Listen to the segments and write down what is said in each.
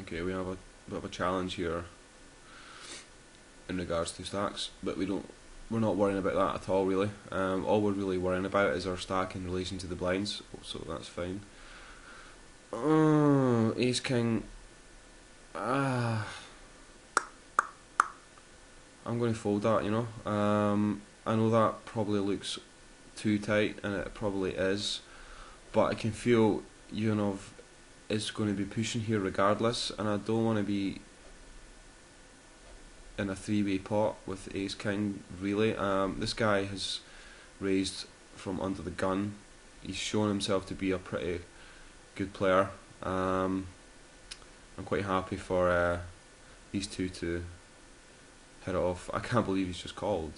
Okay, we have a bit of a challenge here in regards to stacks, but we're not worrying about that at all really. All we're really worrying about is our stack in relation to the blinds, so that's fine. Ace King. I'm going to fold that, you know. I know that probably looks too tight, and it probably is, but I can feel Yuhanov is going to be pushing here regardless, and I don't want to be in a three-way pot with Ace King really. This guy has raised from under the gun. He's shown himself to be a pretty good player. I'm quite happy for these two to hit it off. I can't believe he's just called.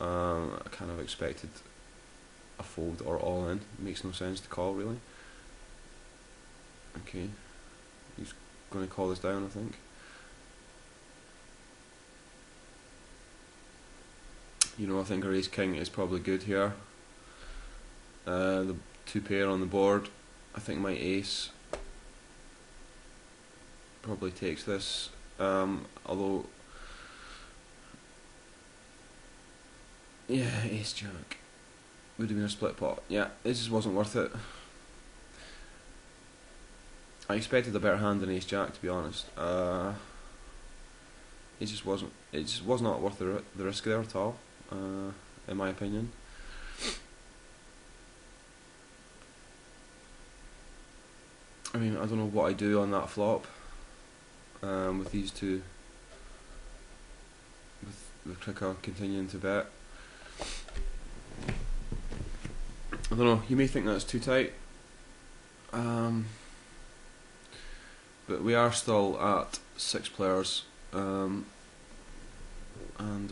I kind of expected a fold or all in. It makes no sense to call really. Okay, he's going to call this down, I think. You know, I think our Ace King is probably good here. The two pair on the board. I think my ace probably takes this. Although, yeah, Ace Jack would have been a split pot. Yeah, this just wasn't worth it. I expected a better hand than Ace Jack, to be honest. It just wasn't. It just was not worth the risk there at all, in my opinion. I mean, I don't know what I do on that flop. With these two, with Cricker continuing to bet. I don't know. You may think that's too tight. But we are still at 6 players, and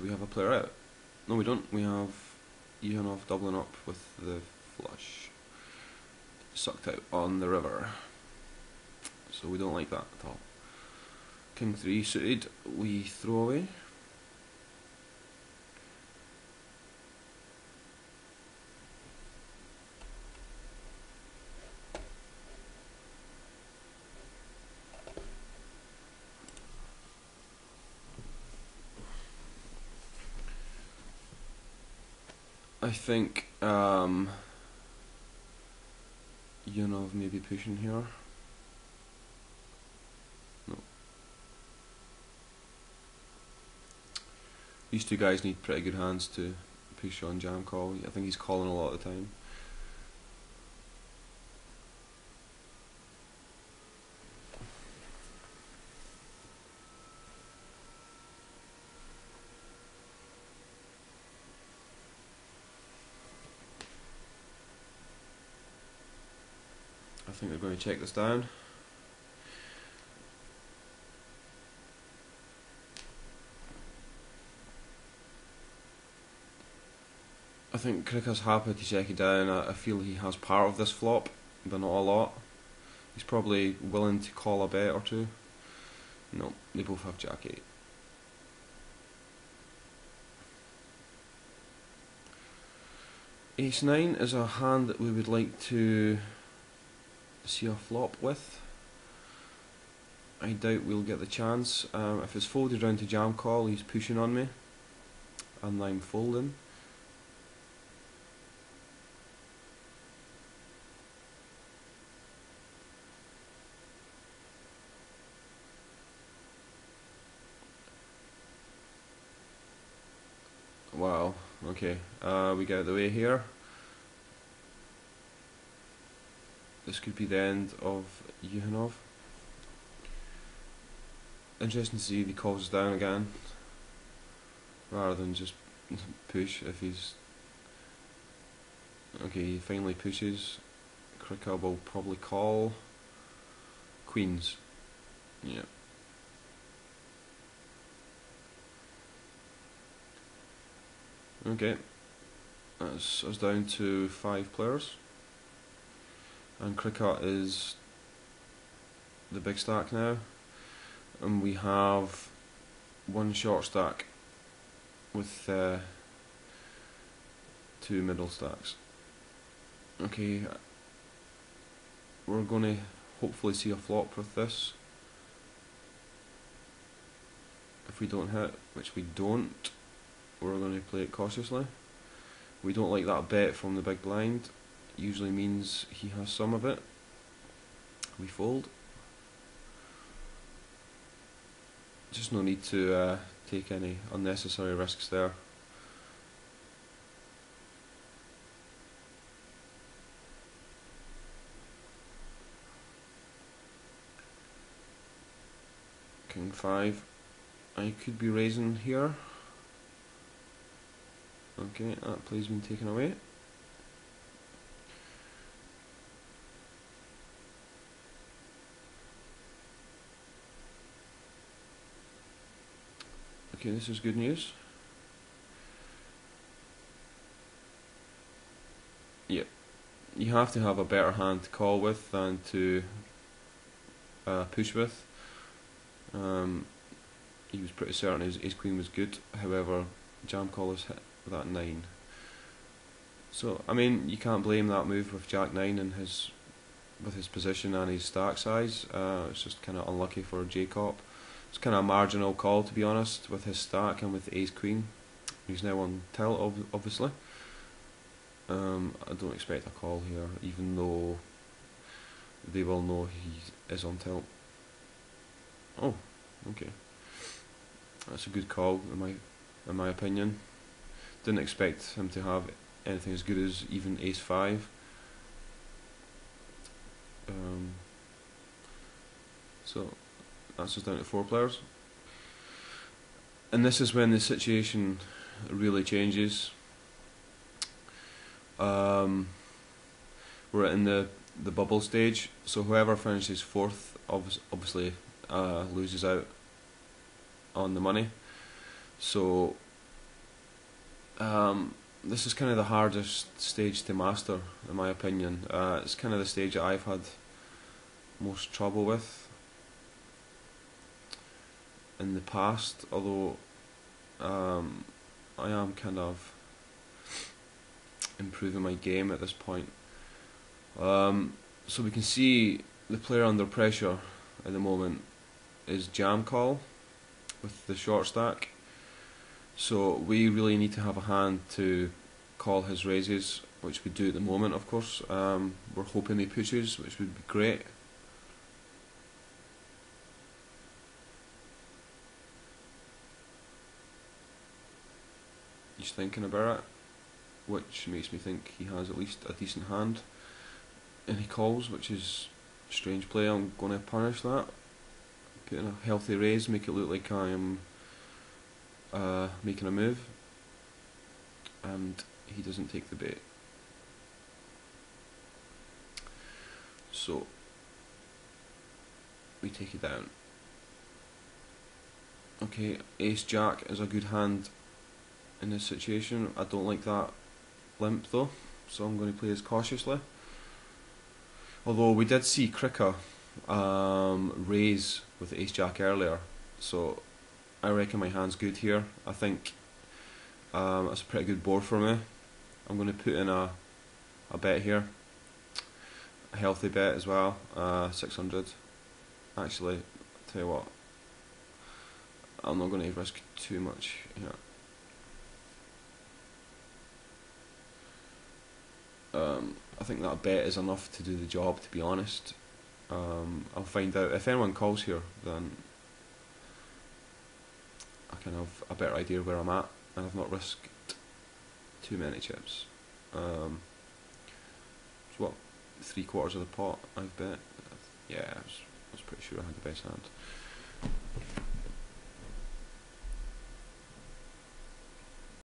we have a player out. No, we don't. We have Yuhanov doubling up with the flush, sucked out on the river. So we don't like that at all. King 3 suited, we throw away. I think Yuhanov may be pushing here. No. These two guys need pretty good hands to push on jam call. I think he's calling a lot of the time. I think they're going to check this down. I think Cricker's happy to check it down. I feel he has part of this flop, but not a lot. He's probably willing to call a bet or two. No, they both have Jack 8. Ace 9 is a hand that we would like to see a flop with. I doubt we'll get the chance. If it's folded round to jam call, he's pushing on me, and I'm folding. Wow, okay, we get out of the way here. This could be the end of Yuhanov. Interesting to see if he calls us down again, rather than just push if he's... Okay, he finally pushes. Cricker will probably call. Queens. Yeah. Okay, that's us down to 5 players, and Cricket is the big stack now, and we have one short stack with 2 middle stacks. Okay, we're going to hopefully see a flop with this. If we don't hit, which we don't, we're going to play it cautiously. We don't like that bet from the big blind. Usually means he has some of it. We fold. Just no need to take any unnecessary risks there. King 5. I could be raising here. Okay, that play's been taken away. Okay, this is good news. Yep, you have to have a better hand to call with than to push with. He was pretty certain his ace queen was good, however jam callers hit that 9. So I mean, you can't blame that move with jack 9 and with his position and his stack size. It's just kind of unlucky for Jacob. It's kind of a marginal call, to be honest, with his stack and with ace queen. He's now on tilt, obviously. I don't expect a call here, even though they will know he is on tilt. Oh, okay. That's a good call in my opinion. Didn't expect him to have anything as good as even ace 5. So that's just down to 4 players. And this is when the situation really changes. We're in the bubble stage, so whoever finishes 4th obviously loses out on the money. So this is kind of the hardest stage to master, in my opinion. It's kind of the stage that I've had most trouble with in the past, although I am kind of improving my game at this point. So we can see the player under pressure at the moment is jam call with the short stack. So we really need to have a hand to call his raises, which we do at the moment, of course. We're hoping he pushes, which would be great. He's thinking about it, which makes me think he has at least a decent hand. And he calls, which is a strange play. I'm going to punish that. Put in a healthy raise, make it look like I am making a move, and he doesn't take the bait. So we take it down. Okay, ace jack is a good hand in this situation. I don't like that limp though, so I'm going to play this cautiously. Although we did see Cricker raise with ace jack earlier, so I reckon my hand's good here. I think that's a pretty good board for me. I'm going to put in a bet here, a healthy bet as well, 600. Actually, I'll tell you what, I'm not going to risk too much here. I think that bet is enough to do the job, to be honest. I'll find out if anyone calls here, then I can have a better idea where I'm at, and I've not risked too many chips. So what, 3/4 of the pot I've bet? Yeah, I was pretty sure I had the best hand.